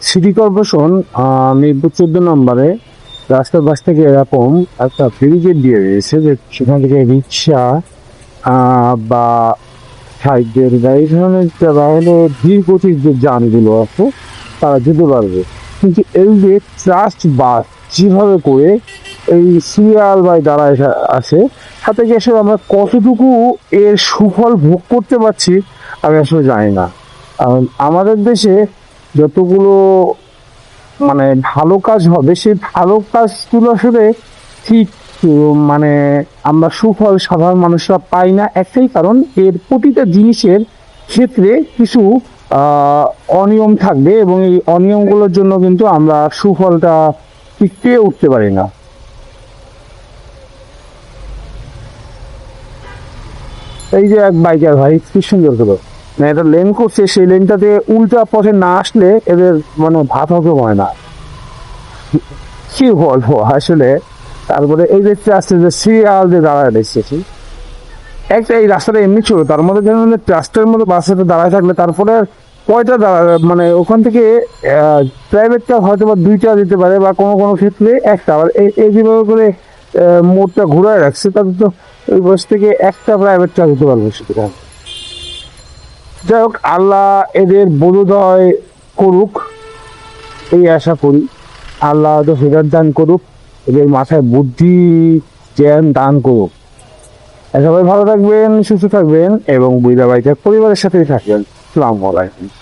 City corporation Mirpur 14 নম্বরে রাস্তার পাশ থেকে এরকম একটা ব্যারিকেড দিয়ে রয়েছে যে সেখান থেকে রিক্সা বা সাইকেল বা এই ধরনের বাহনে ধীর গতির যে যানগুলো আছে তারা যেতে পারবে। কিন্তু এই যে ট্রাস্ট বাস যেভাবে করে এই সিরিয়াল বাই দ্বারা আসে, তাতে কি আসলে আমরা কতটুকু এর সুফল ভোগ করতে পারছি আমি আসলে জানি না। কারণ আমাদের দেশে যতগুলো মানে ভালো কাজ হবে সেই ভালো কাজগুলো আসলে ঠিক মানে আমরা সুফল সাধারণ মানুষরা পাই না, একটাই কারণ এর প্রতিটা জিনিসের ক্ষেত্রে কিছু অনিয়ম থাকবে এবং এই অনিয়মগুলোর জন্য কিন্তু আমরা সুফলটা ঠিক পেয়ে উঠতে পারি না। এই যে এক বাইকার ভাই কি সুন্দর হলো, মানে এটা লেন করছে, সেই লেনটাতে উল্টা পথে না আসলে এদের মানে ভাত হজম হয় না, কি বলবো আসলে। তারপরে এই দেখতে আসছে যে সিরিয়াল দিয়ে দাঁড়ায় দেখতেছি একটা, এই রাস্তাটা এমনি ছিল তার মধ্যে যেন ট্রাস্টের মতো বাসটা দাঁড়ায় থাকলে তারপরে কয়টা মানে ওখান থেকে প্রাইভেটটা হয়তো বা দুইটা দিতে পারে বা কোনো কোনো ক্ষেত্রে একটা, আবার এই যেভাবে করে মোড়টা ঘুরায় রাখছে তাদের তো ওই বস থেকে একটা প্রাইভেটটা দিতে পারবে সুতরাং। যাই হোক, আল্লাহ এদের বোধোদয় করুক এই আশা করি। আল্লাহ তো ফেরত দান করুক, এদের মাথায় বুদ্ধি জ্ঞান দান করুক। সবাই ভালো থাকবেন, সুস্থ থাকবেন এবং বুইড়া বাইকের পরিবারের সাথেই থাকবেন। আসসালামু আলাইকুম।